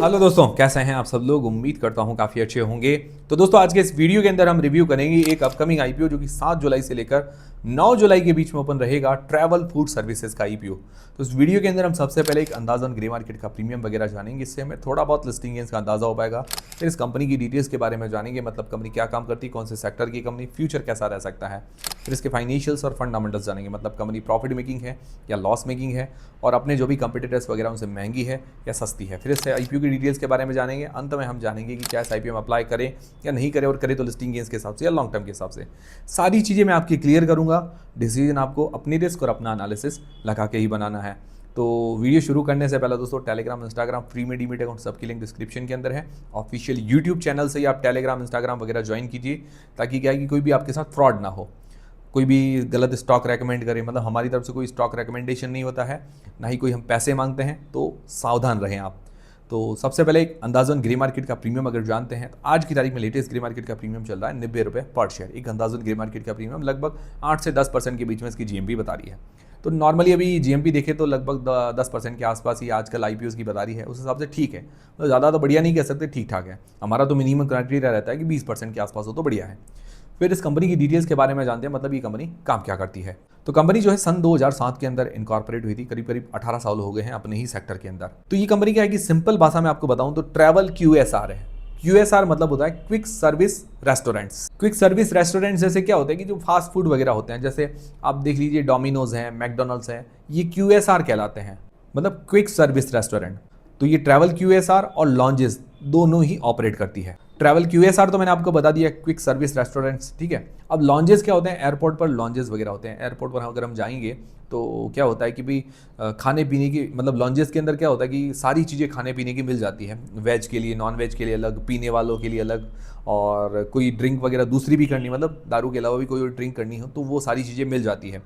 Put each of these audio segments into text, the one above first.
Hello दोस्तों, कैसे हैं आप सब लोग। उम्मीद करता हूं काफ़ी अच्छे होंगे। तो दोस्तों, आज के इस वीडियो के अंदर हम रिव्यू करेंगे एक अपकमिंग आईपीओ जो कि 7 जुलाई से लेकर 9 जुलाई के बीच में ओपन रहेगा, ट्रैवल फूड सर्विसेज का आईपीओ। तो इस वीडियो के अंदर हम सबसे पहले एक अंदाजन ग्रे मार्केट का प्रीमियम वगैरह जानेंगे, इससे हमें थोड़ा बहुत लिस्टिंग गेंस का अंदाजा हो पाएगा। फिर इस कंपनी की डिटेल्स के बारे में जानेंगे, मतलब कंपनी क्या काम करती है, कौन से सेक्टर की कंपनी, फ्यूचर कैसा रह सकता है। फिर इसके फाइनेंशियल्स और फंडामेंटल्स जानेंगे, मतलब कंपनी प्रॉफिट मेकिंग है या लॉस मेकिंग है, और अपने जो भी कंपटीटर्स वगैरह उनसे महंगी है या सस्ती है। फिर इससे आईपीओ की डिटेल्स के बारे में जानेंगे। अंत में हम जानेंगे कि क्या इस आईपीओ में अप्लाई करें या नहीं करें, और करें तो लिस्टिंग गेंस के हिसाब से या लॉन्ग टर्म के हिसाब से। सारी चीज़ें मैं आपकी क्लियर करूंगा। डिसीजन आपको अपनी रिस्क और अपना एनालिसिस लगा के ही बनाना है। तो वीडियो शुरू करने से पहले दोस्तों, टेलीग्राम, इंस्टाग्राम, फ्री में डीमेट अकाउंट सबकी लिंक डिस्क्रिप्शन के अंदर है। ऑफिशियल यूट्यूब चैनल से ही आप टेलीग्राम, इंस्टाग्राम वगैरह ज्वाइन कीजिए, ताकि क्या है कि कोई भी आपके साथ फ्रॉड ना हो, कोई भी गलत स्टॉक रेकमेंड करे। मतलब हमारी तरफ से कोई स्टॉक रेकमेंडेशन नहीं होता है, ना ही कोई हम पैसे मांगते हैं, तो सावधान रहें आप। तो सबसे पहले एक अंदाजन ग्रे मार्केट का प्रीमियम अगर जानते हैं, तो आज की तारीख में लेटेस्ट ग्रे मार्केट का प्रीमियम चल रहा है 90 रुपये पर शेयर। एक अंदाजन ग्रे मार्केट का प्रीमियम लगभग 8 से 10% के बीच में इसकी जीएमपी बता रही है। तो नॉर्मली अभी जीएमपी देखे तो लगभग 10% के आसपास ही आजकल आईपीओ की बता रही है। उस हिसाब से ठीक है, मतलब ज़्यादा तो बढ़िया नहीं कह सकते, ठीक ठाक है। हमारा तो मिनिमम क्राइटेरिया रहता है कि 20% के आसपास हो तो बढ़िया है। फिर इस कंपनी की डिटेल्स के बारे में जानते हैं, मतलब ये कंपनी काम क्या करती है। तो कंपनी जो है सन 2007 के अंदर इनकॉर्पोरेट हुई थी, करीब करीब 18 साल हो गए हैं अपने ही सेक्टर के अंदर। तो ये कंपनी क्या है कि सिंपल भाषा में आपको बताऊं तो ट्रैवल क्यूएसआर है। क्यूएसआर मतलब होता है quick service restaurants. Quick service restaurants जैसे क्या होता है कि जो फास्ट फूड वगैरह होते हैं, जैसे आप देख लीजिए डोमिनोज है, मैकडोनल्ड्स है, ये क्यूएसआर कहलाते हैं, मतलब क्विक सर्विस रेस्टोरेंट। तो ये ट्रैवल क्यूएसआर और लॉन्जेस दोनों ही ऑपरेट करती है। ट्रैवल क्यूएसआर तो मैंने आपको बता दिया, क्विक सर्विस रेस्टोरेंट्स, ठीक है। अब लॉन्जेस क्या होते हैं, एयरपोर्ट पर लॉन्जेस वगैरह होते हैं। एयरपोर्ट पर अगर हम जाएंगे तो क्या होता है कि भाई खाने पीने की, मतलब लॉन्जेस के अंदर क्या होता है कि सारी चीज़ें खाने पीने की मिल जाती है। वेज के लिए, नॉन वेज के लिए अलग, पीने वालों के लिए अलग, और कोई ड्रिंक वगैरह दूसरी भी करनी, मतलब दारू के अलावा भी कोई ड्रिंक करनी हो तो वो सारी चीज़ें मिल जाती है।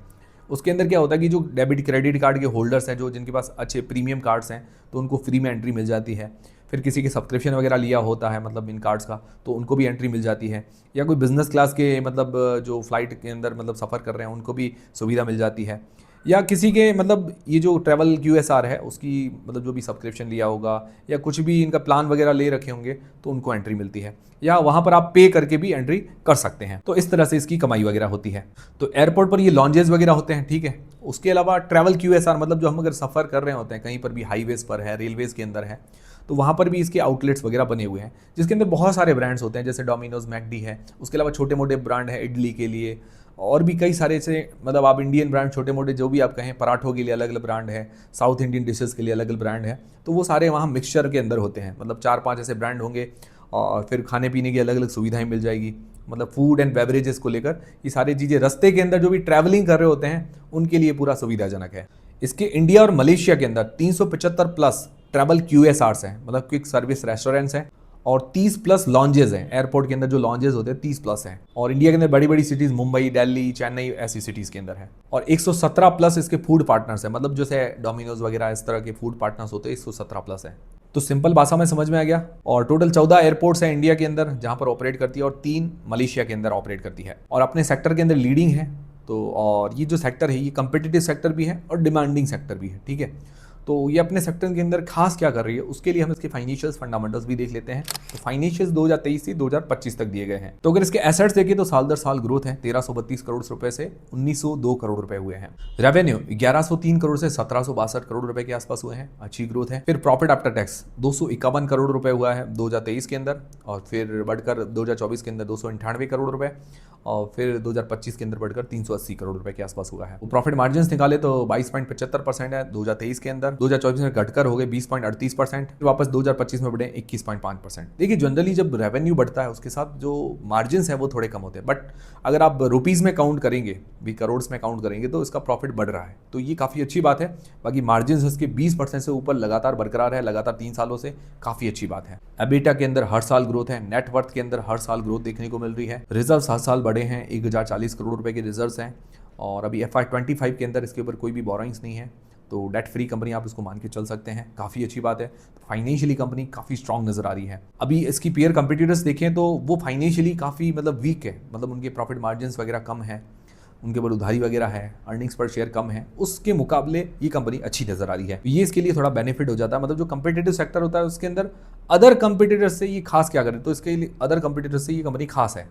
उसके अंदर क्या होता है कि जो डेबिट क्रेडिट कार्ड के होल्डर्स हैं, जो जिनके पास अच्छे प्रीमियम कार्ड्स हैं, तो उनको फ्री में एंट्री मिल जाती है। फिर किसी के सब्सक्रिप्शन वगैरह लिया होता है, मतलब इन कार्ड्स का, तो उनको भी एंट्री मिल जाती है। या कोई बिजनेस क्लास के, मतलब जो फ्लाइट के अंदर मतलब सफ़र कर रहे हैं, उनको भी सुविधा मिल जाती है। या किसी के, मतलब ये जो ट्रैवल क्यूएसआर है उसकी, मतलब जो भी सब्सक्रिप्शन लिया होगा या कुछ भी इनका प्लान वगैरह ले रखे होंगे, तो उनको एंट्री मिलती है। या वहाँ पर आप पे करके भी एंट्री कर सकते हैं। तो इस तरह से इसकी कमाई वगैरह होती है। तो एयरपोर्ट पर ये लॉन्जेस वगैरह होते हैं, ठीक है। उसके अलावा ट्रैवल क्यूएसआर मतलब जो हम अगर सफ़र कर रहे होते हैं, कहीं पर भी हाईवेज़ पर है, रेलवेज़ के अंदर है, तो वहाँ पर भी इसके आउटलेट्स वगैरह बने हुए हैं, जिसके अंदर बहुत सारे ब्रांड्स होते हैं, जैसे डोमिनोज, मैकडी है। उसके अलावा छोटे मोटे ब्रांड है इडली के लिए, और भी कई सारे से, मतलब आप इंडियन ब्रांड छोटे मोटे जो भी आप कहें, पराठों के लिए अलग अलग ब्रांड है, साउथ इंडियन डिशेज़ के लिए अलग अलग ब्रांड है। तो वो सारे वहाँ मिक्सचर के अंदर होते हैं, मतलब 4-5 ऐसे ब्रांड होंगे, और फिर खाने पीने की अलग अलग सुविधाएं मिल जाएगी। मतलब फूड एंड बेवरेजेस को लेकर ये सारी चीज़ें रास्ते के अंदर जो भी ट्रैवलिंग कर रहे होते हैं उनके लिए पूरा सुविधाजनक है। इसके इंडिया और मलेशिया के अंदर 375 प्लस ट्रैवल क्यूएसआर्स हैं, मतलब क्विक सर्विस रेस्टोरेंट्स हैं, और 30 प्लस लॉन्जेस हैं। एयरपोर्ट के अंदर जो लॉन्जेस होते हैं 30 प्लस हैं। और इंडिया के अंदर बड़ी बड़ी सिटीज़, मुंबई, दिल्ली, चेन्नई, ऐसी सिटीज़ के अंदर है। और 117 प्लस इसके फूड पार्टनर्स हैं, मतलब जैसे डोमिनोज वगैरह इस तरह के फूड पार्टनर्स होते हैं, 117 प्लस है। तो सिंपल भाषा में समझ में आ गया। और टोटल 14 एयरपोर्ट्स हैं इंडिया के अंदर जहाँ पर ऑपरेट करती है, और 3 मलेशिया के अंदर ऑपरेट करती है, और अपने सेक्टर के अंदर लीडिंग है। तो और ये जो सेक्टर है, ये कंपिटिटिव सेक्टर भी है और डिमांडिंग सेक्टर भी है, ठीक है। तो ये अपने सेक्टर के अंदर खास क्या कर रही है, उसके लिए हम इसके फाइनेंशियल्स, फंडामेंटल्स भी देख लेते हैं। तो फाइनेंशियल्स 2023 से 2025 तक दिए गए हैं। तो अगर इसके एसेट्स देखें तो साल दर साल ग्रोथ है, 1332 करोड़ रुपए से 1902 करोड़ रुपए हुए हैं। रेवेन्यू 1103 करोड़ से 1762 करोड़ रुपए के आसपास हुए हैं, अच्छी ग्रोथ है। फिर प्रॉफिट आफ्टर टैक्स 251 करोड़ रुपए हुआ है 2023 के अंदर, और फिर बढ़कर 2024 के अंदर 298 करोड़ रुपए, और फिर 2025 के अंदर बढ़कर 380 करोड़ रुपए के आसपास हुआ है। प्रॉफिट मार्जिन निकाले तो 22.75% है 2023 के अंदर, 2024 में घटकर हो गए 20.38%, वापस 2025 में बढ़े 21.5%। देखिए जनरली जब रेवेन्यू बढ़ता है उसके साथ जो मार्जिन है वो थोड़े कम होते हैं, बट अगर आप रुपीज़ में काउंट करेंगे, भी करोड़ में काउंट करेंगे, तो इसका प्रॉफिट बढ़ रहा है, तो ये काफ़ी अच्छी बात है। बाकी मार्जिन इसके 20% से ऊपर लगातार बरकरार है, लगातार 3 सालों से, काफ़ी अच्छी बात है। एबिटा के अंदर हर साल ग्रोथ है, नेटवर्थ के अंदर हर साल ग्रोथ देखने को मिल रही है। रिजर्व हर साल बढ़े हैं, 1040 करोड़ रुपए के रिजर्व्स हैं, और अभी FY25 के अंदर इसके ऊपर कोई भी बोरोइंग्स नहीं है, तो डेट फ्री कंपनी आप इसको मान के चल सकते हैं, काफ़ी अच्छी बात है। फाइनेंशियली कंपनी काफ़ी स्ट्रांग नज़र आ रही है। अभी इसकी पीयर कंपटीटर्स देखें तो वो फाइनेंशियली काफ़ी मतलब वीक है, मतलब उनके प्रॉफिट मार्जिन्स वगैरह कम है। उनके ऊपर उधारी वगैरह है, अर्निंग्स पर शेयर कम है, उसके मुकाबले ये कंपनी अच्छी नजर आ रही है। ये इसके लिए थोड़ा बेनिफिट हो जाता है, मतलब जो कंपिटेटिव सेक्टर होता है उसके अंदर अदर कंपिटिटर से ये खास क्या करें, तो इसके लिए अदर कंपिटिटर से ये कंपनी खास है।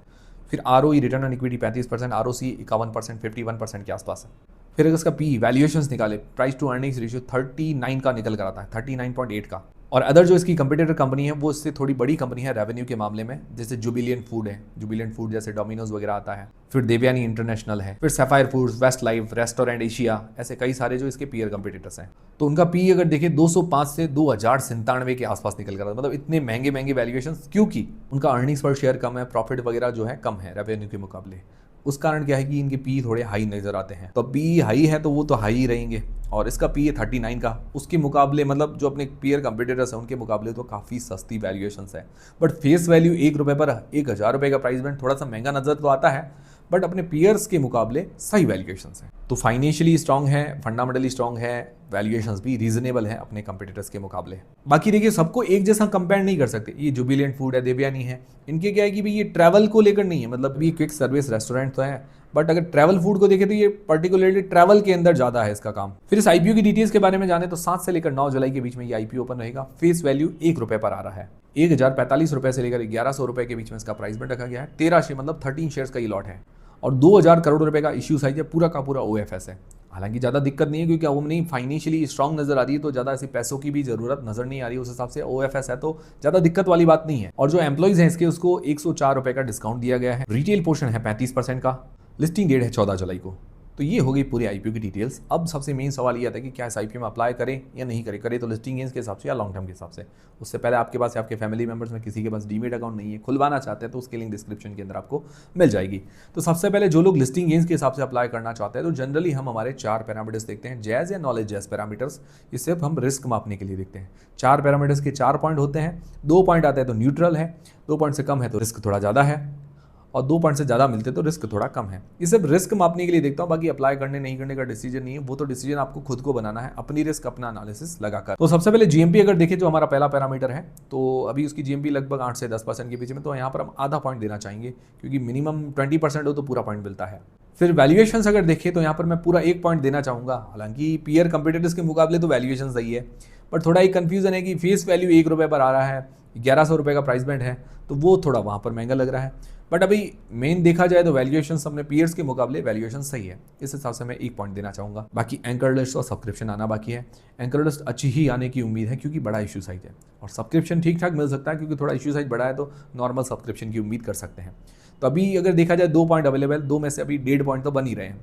फिर ROE return on equity 35%, ROC 51%, 51% के आसपास है। फिर अगर इसका पी वैल्यूएशंस निकाले, प्राइस टू अर्निंग्स रेशियो 39 का निकल कर आता है, 39.8 का। और अदर जो इसकी कंपिटिटर कंपनी है वो इससे थोड़ी बड़ी कंपनी है रेवेन्यू के मामले में, जैसे जुबिलियंट फूड है, जुबिलियंट फूड जैसे डोमिनोज वगैरह आता है, फिर देवयानी इंटरनेशनल है, फिर Sapphire Foods, Westlife, Restaurant Asia, ऐसे कई सारे जो इसके पीयर कंपिटिटर्स हैं। तो उनका पी अगर देखें 205 से 2097 के आसपास निकल कर आता है, मतलब इतने महंगे महंगे वैल्यूएशन, क्योंकि उनका अर्निंग्स पर शेयर कम है, प्रॉफिट वगैरह जो है कम है रेवेन्यू के मुकाबले। उस कारण क्या है कि इनके पी थोड़े हाई नजर आते हैं। तो पी हाई है तो वो तो हाई ही रहेंगे, और इसका पी है 39 का, उसके मुकाबले मतलब जो अपने पीयर कंपिटिटर्स हैं उनके मुकाबले तो काफ़ी सस्ती वैल्यूएशंस है। बट फेस वैल्यू ₹1 पर 1000 रुपये का प्राइस बैंड थोड़ा सा महंगा नजर तो आता है, बट अपने पीयर्स के मुकाबले सही वैल्यूएशंस है। तो फाइनेंशियली स्ट्रांग है, फंडामेंटली स्ट्रांग है, वैल्यूएशंस भी रीजनेबल है अपने कंपिटिटर्स के मुकाबले। बाकी देखिए सबको एक जैसा कंपेयर नहीं कर सकते। ये जुबिलियंट फूड है, देवयानी है, इनके क्या है कि भाई ये ट्रैवल को लेकर नहीं है, मतलब ये क्विक सर्विस रेस्टोरेंट तो है, बट अगर ट्रैवल फूड को देखें तो ये पर्टिकुलरली ट्रैवल के अंदर ज्यादा है इसका काम। फिर इस आईपीओ की डिटेल्स के बारे में जाने तो 7 से लेकर 9 जुलाई के बीच में ये आईपीओ ओपन रहेगा। फेस वैल्यू ₹1 पर आ रहा है। 1045 रुपए से लेकर 1100 रुपए के बीच में इसका प्राइस बैंड रखा गया है। 13 शेयर मतलब 13 शेयर्स का ये लॉट है, और 2000 करोड़ रुपए का इश्यू साइज है, पूरा का पूरा OFS है। हालांकि ज़्यादा दिक्कत नहीं है क्योंकि कंपनी फाइनेंशियली स्ट्रांग नजर आ रही है, तो ज़्यादा ऐसे पैसों की भी जरूरत नजर नहीं आ रही, उस हिसाब से OFS है तो ज़्यादा दिक्कत वाली बात नहीं है। और जो एम्प्लॉइज हैं इसके उसको 104 रुपए का डिस्काउंट दिया गया है। रिटेल पोर्शन है 35% का। लिस्टिंग डेट है 14 जुलाई को। तो ये हो गई पूरी आईपीओ की डिटेल्स। अब सबसे मेन सवाल ये आता है कि क्या इस आईपीओ में अप्लाई करें या नहीं करें। करें तो लिस्टिंग गेन्स के हिसाब से या लॉन्ग टर्म के हिसाब से। उससे पहले आपके पास या आपके फैमिली मेंबर्स में किसी के पास डीमेट अकाउंट नहीं है, खुलवाना चाहते हैं, तो उसकी लिंक डिस्क्रिप्शन के अंदर आपको मिल जाएगी। तो सबसे पहले जो लोग लिस्टिंग गेन्स के हिसाब से अप्लाई करना चाहते हैं तो जनरली हम हमारे 4 पैरामीटर्स देखते हैं, जैज या नॉलेज जैज पैरामीटर्स। ये सिर्फ हम रिस्क मापने के लिए देखते हैं। 4 पैरामीटर्स के 4 पॉइंट होते हैं। 2 पॉइंट आते हैं तो न्यूट्रल है, 2 पॉइंट से कम है तो रिस्क थोड़ा ज़्यादा है, और 2 पॉइंट से ज़्यादा मिलते तो रिस्क थोड़ा कम है। ये सिर्फ रिस्क मापने के लिए देखता हूँ, बाकी अप्लाई करने नहीं करने का डिसीजन नहीं है, वो तो डिसीजन आपको खुद को बनाना है, अपनी रिस्क अपना एनालिसिस लगाकर। तो सबसे पहले जीएमपी अगर देखें जो हमारा पहला पैरामीटर है, तो अभी उसकी जीएमपी लगभग 8 से 10% के बीच में, तो यहाँ पर हम आधा पॉइंट देना चाहेंगे, क्योंकि मिनिमम 20% हो तो पूरा पॉइंट मिलता है। फिर वैल्यूएशंस अगर देखें तो यहाँ पर मैं पूरा 1 पॉइंट देना चाहूँगा। हालांकि पीयर कंपिटिटर्स के मुकाबले तो वैल्यूएशन सही है, पर थोड़ा एक कन्फ्यूजन है कि फेस वैल्यू ₹1 पर आ रहा है, 1100 रुपये का प्राइस बैंड है, तो वो थोड़ा वहाँ पर महंगा लग रहा है। बट अभी मेन देखा जाए तो वैल्यूएशन अपने पीयर्स के मुकाबले वैल्यूएशन सही है, इस हिसाब से मैं 1 पॉइंट देना चाहूँगा। बाकी एंकर लिस्ट और सब्सक्रिप्शन आना बाकी है। एंकर लिस्ट अच्छी ही आने की उम्मीद है क्योंकि बड़ा इशू साइज है, और सब्सक्रिप्शन ठीक ठाक मिल सकता है क्योंकि थोड़ा इशू साइज बड़ा है, तो नॉर्मल सब्सक्रिप्शन की उम्मीद कर सकते हैं। तो अभी अगर देखा जाए 2 पॉइंट अवेलेबल, 2 में से अभी 1.5 पॉइंट तो बन ही रहे हैं,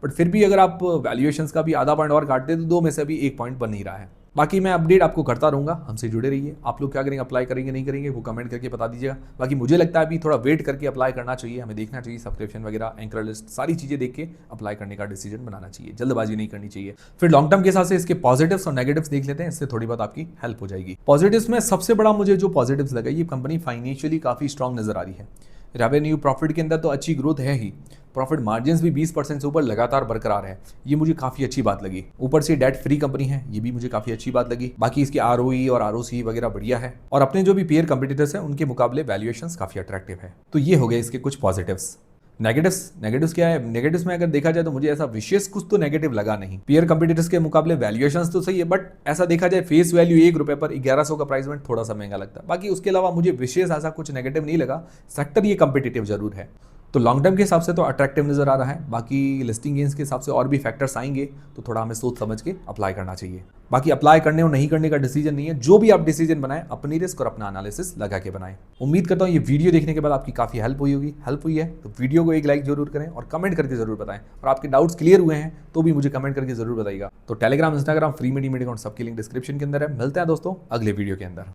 बट फिर भी अगर आप वैल्यूएशंस का भी आधा पॉइंट और काट दे तो 2 में से अभी 1 पॉइंट बन ही रहा है। बाकी मैं अपडेट आपको करता रहूँगा, हमसे जुड़े रहिए। आप लोग क्या करेंगे, अप्लाई करेंगे नहीं करेंगे, वो कमेंट करके बता दीजिएगा। बाकी मुझे लगता है अभी थोड़ा वेट करके अप्लाई करना चाहिए, हमें देखना चाहिए सब्सक्रिप्शन वगैरह, एंकर लिस्ट, सारी चीज़ें देख के अप्लाई करने का डिसीजन बनाना चाहिए, जल्दबाजी नहीं करनी चाहिए। फिर लॉन्ग टर्म के हिसाब से इसके पॉजिटिव्स और नेगेटिव्स देख लेते हैं, इससे थोड़ी बहुत आपकी हेल्प हो जाएगी। पॉजिटिव्स में सबसे बड़ा मुझे जो पॉजिटिव्स लगा, ये कंपनी फाइनेंशियली काफ़ी स्ट्रांग नजर आ रही है। रेवेन्यू प्रॉफिट के अंदर तो अच्छी ग्रोथ है ही, प्रॉफिट मार्जिन्स भी 20% से ऊपर लगातार बरकरार है, ये मुझे काफ़ी अच्छी बात लगी। ऊपर से डेट फ्री कंपनी है, ये भी मुझे काफ़ी अच्छी बात लगी। बाकी इसकी ROE और ROC वगैरह बढ़िया है, और अपने जो भी पीयर कंपिटिटर्स हैं उनके मुकाबले वैल्यूएशंस काफ़ी अट्रैक्टिव है। तो ये हो गए इसके कुछ पॉजिटिव्स। नेगेटिव्स क्या है, नेगेटिव्स में अगर देखा जाए तो मुझे ऐसा विशेष कुछ तो नेगेटिव लगा नहीं। पीयर कंपिटिटर्स के मुकाबले वैल्यूएशंस तो सही है, बट ऐसा देखा जाए फेस वैल्यू ₹1 पर 1100 का प्राइस में थोड़ा सा महंगा लगता है। बाकी उसके अलावा मुझे विशेष ऐसा कुछ नेगेटिव नहीं लगा। सेक्टर ये कंपिटिटिव जरूर है, तो लॉन्ग टर्म के हिसाब से तो अट्रैक्टिव नजर आ रहा है। बाकी लिस्टिंग गेन्स के हिसाब से और भी फैक्टर्स आएंगे, तो थोड़ा हमें सोच समझ के अप्लाई करना चाहिए। बाकी अप्लाई करने और नहीं करने का डिसीजन नहीं है, जो भी आप डिसीजन बनाएं अपनी रिस्क और अपना एनालिसिस लगा के बनाएं। उम्मीद करता हूं ये वीडियो देखने के बाद आपकी काफ़ी हेल्प हुई होगी। हेल्प हुई है तो वीडियो को एक लाइक जरूर करें और कमेंट करके जरूर बताएं, और आपके डाउट्स क्लियर हुए हैं तो भी मुझे कमेंट करके जरूर बताइएगा। तो टेलीग्राम, इंस्टाग्राम, फ्री में डीमेट अकाउंट सबकी लिंक डिस्क्रिप्शन के अंदर है। मिलते हैं दोस्तों अगले वीडियो के अंदर।